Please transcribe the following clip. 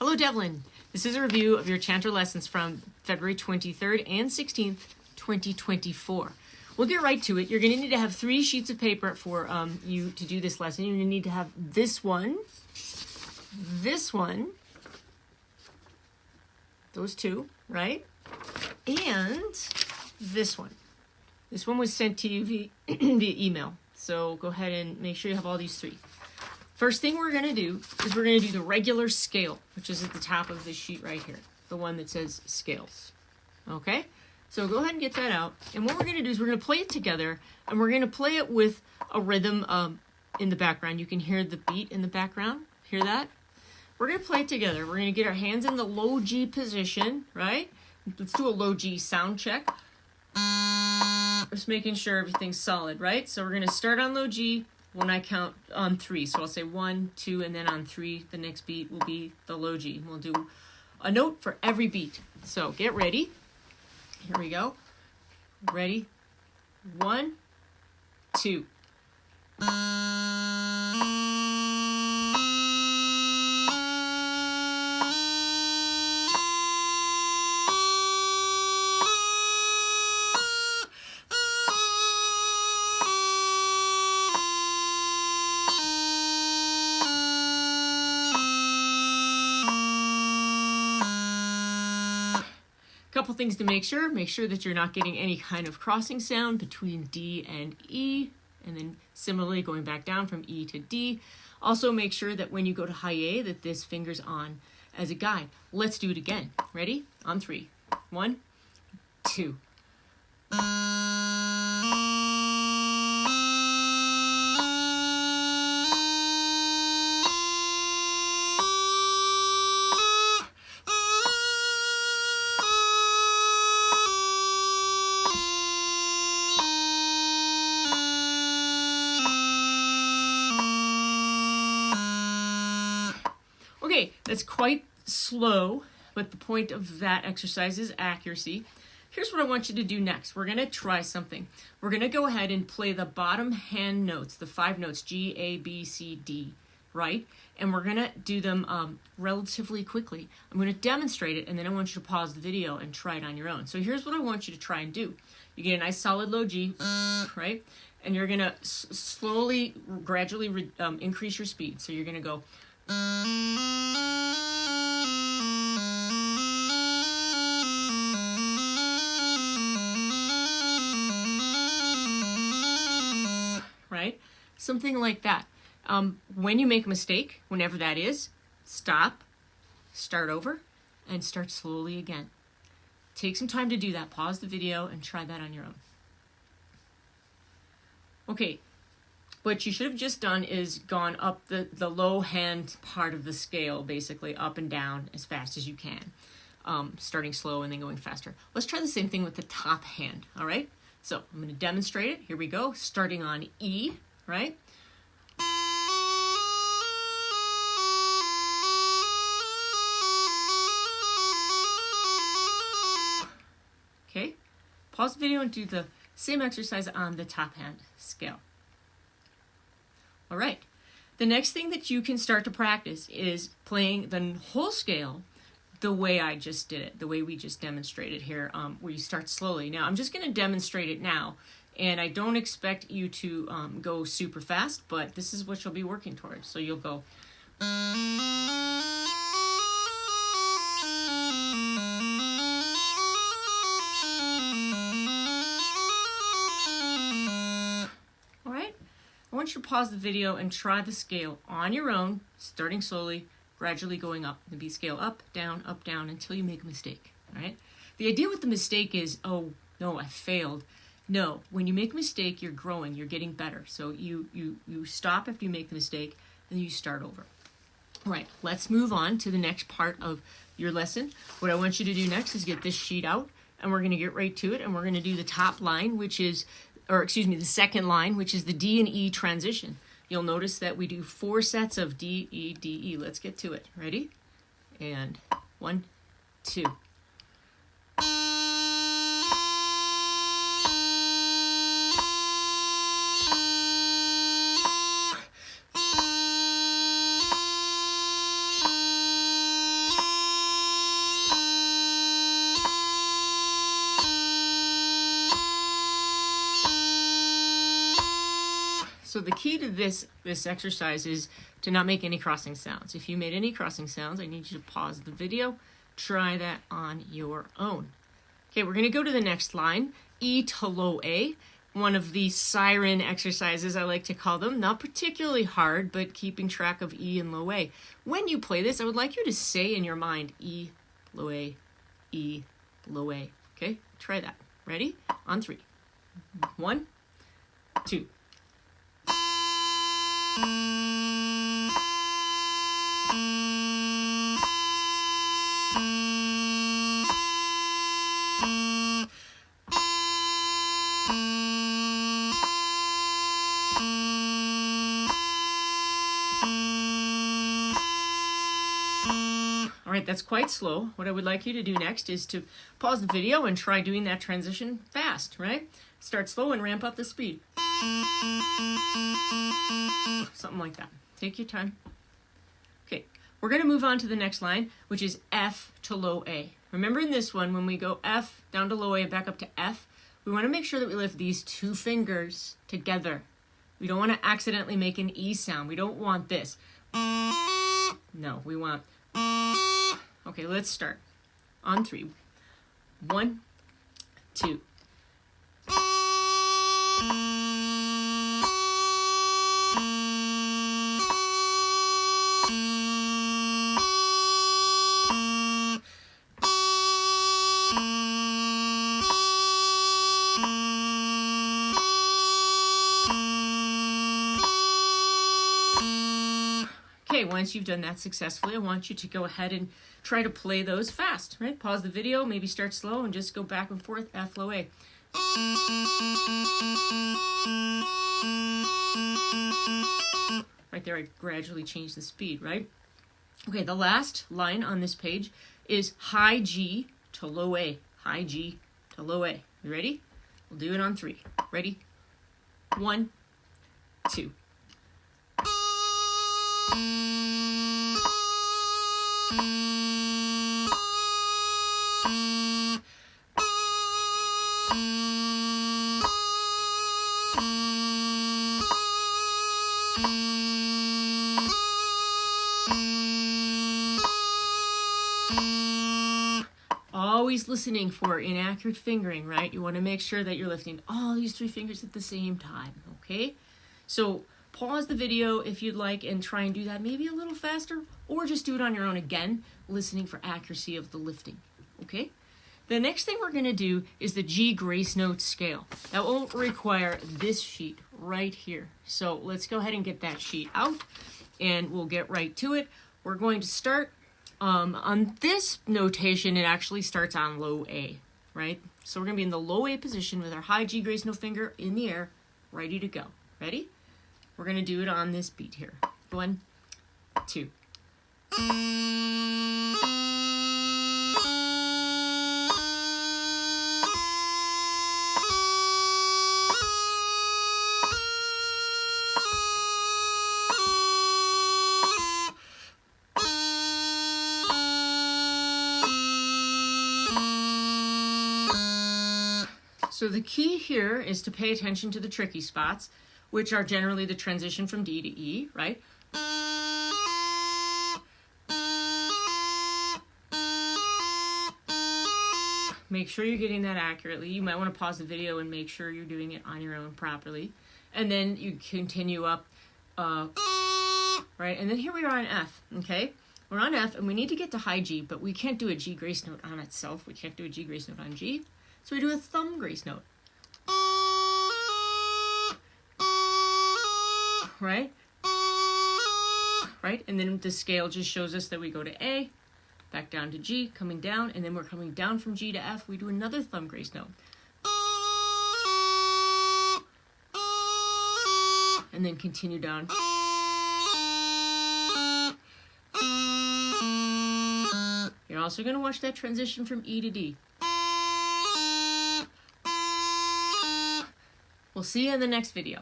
Hello, Devlin. This is a review of your chanter lessons from February 23rd and 16th, 2024. We'll get right to it. You're going to need to have 3 sheets of paper for you to do this lesson. You're going to need to have this one, those 2, right? And this one. This one was sent to you via email. So go ahead and make sure you have all these 3. First thing we're going to do is we're going to do the regular scale, which is at the top of this sheet right here, the one that says scales. Okay? So go ahead and get that out. And what we're going to do is we're going to play it together, and we're going to play it with a rhythm in the background. You can hear the beat in the background. Hear that? We're going to play it together. We're going to get our hands in the low G position, right? Let's do a low G sound check. Just making sure everything's solid, right? So we're going to start on low G when I count on 3. So I'll say 1, 2, and then on 3, the next beat will be the low G. We'll do a note for every beat. So get ready. Here we go. Ready? 1, 2. Couple things to make sure that you're not getting any kind of crossing sound between D and E, and then similarly going back down from E to D. Also make sure that when you go to high A that this finger's on as a guide. Let's do it again. Ready? On 3. 1, 2. Okay, that's quite slow, but the point of that exercise is accuracy. Here's what I want you to do next. We're going to try something. We're going to go ahead and play the bottom hand notes, the 5 notes, G, A, B, C, D, right? And we're going to do them relatively quickly. I'm going to demonstrate it, and then I want you to pause the video and try it on your own. So here's what I want you to try and do. You get a nice solid low G, right? And you're going to slowly, gradually increase your speed. So you're going to go... Right? Something like that. When you make a mistake, whenever that is, stop, start over, and start slowly again. Take some time to do that. Pause the video and try that on your own. Okay. What you should have just done is gone up the low hand part of the scale, basically up and down as fast as you can, starting slow and then going faster. Let's try the same thing with the top hand, all right? So I'm going to demonstrate it. Here we go, starting on E, right? Okay, pause the video and do the same exercise on the top hand scale. All right, the next thing that you can start to practice is playing the whole scale the way I just did it, the way we just demonstrated here, where you start slowly. Now, I'm just going to demonstrate it now, and I don't expect you to go super fast, but this is what you'll be working towards. So you'll go... I want you to pause the video and try the scale on your own, starting slowly, gradually going up. Maybe scale up, down, until you make a mistake, all right? The idea with the mistake is, oh, no, I failed. No, when you make a mistake, you're growing, you're getting better. So you stop after you make the mistake, and then you start over. All right, let's move on to the next part of your lesson. What I want you to do next is get this sheet out, and we're going to get right to it, and we're going to do the top line, which is... the second line, which is the D and E transition. You'll notice that we do 4 sets of D, E, D, E. Let's get to it. Ready? And 1, 2. So the key to this exercise is to not make any crossing sounds. If you made any crossing sounds, I need you to pause the video. Try that on your own. Okay, we're going to go to the next line, E to low A. One of the siren exercises, I like to call them. Not particularly hard, but keeping track of E and low A. When you play this, I would like you to say in your mind, E, low A, E, low A. Okay, try that. Ready? On 3. 1, 2. All right, that's quite slow. What I would like you to do next is to pause the video and try doing that transition fast, right? Start slow and ramp up the speed. Something like that. Take your time. Okay, we're going to move on to the next line, which is F to low A. Remember in this one, when we go F down to low A and back up to F, we want to make sure that we lift these 2 fingers together. We don't want to accidentally make an E sound. We don't want this. No, we want... Okay, let's start. On 3. 1, 2. Okay, once you've done that successfully, I want you to go ahead and try to play those fast, right? Pause the video, maybe start slow, and just go back and forth, F, low A. Right there, I gradually change the speed, right? Okay, the last line on this page is high G to low A. High G to low A. You ready? We'll do it on 3. Ready? 1, 2. Always listening for inaccurate fingering, right? You want to make sure that you're lifting all these 3 fingers at the same time, okay? So pause the video if you'd like and try and do that maybe a little faster, or just do it on your own again, listening for accuracy of the lifting, okay? The next thing we're going to do is the G grace note scale. That will require this sheet right here. So let's go ahead and get that sheet out, and we'll get right to it. We're going to start on this notation. It actually starts on low A, right? So we're going to be in the low A position with our high G grace note finger in the air, ready to go. Ready? We're going to do it on this beat here. 1, 2. So the key here is to pay attention to the tricky spots, which are generally the transition from D to E, right? Make sure you're getting that accurately. You might want to pause the video and make sure you're doing it on your own properly. And then you continue up, right? And then here we are on F, okay? We're on F, and we need to get to high G, but we can't do a G grace note on itself. We can't do a G grace note on G. So we do a thumb grace note. Right? Right? And then the scale just shows us that we go to A, back down to G, coming down, and then we're coming down from G to F. We do another thumb grace note. And then continue down. You're also going to watch that transition from E to D. We'll see you in the next video.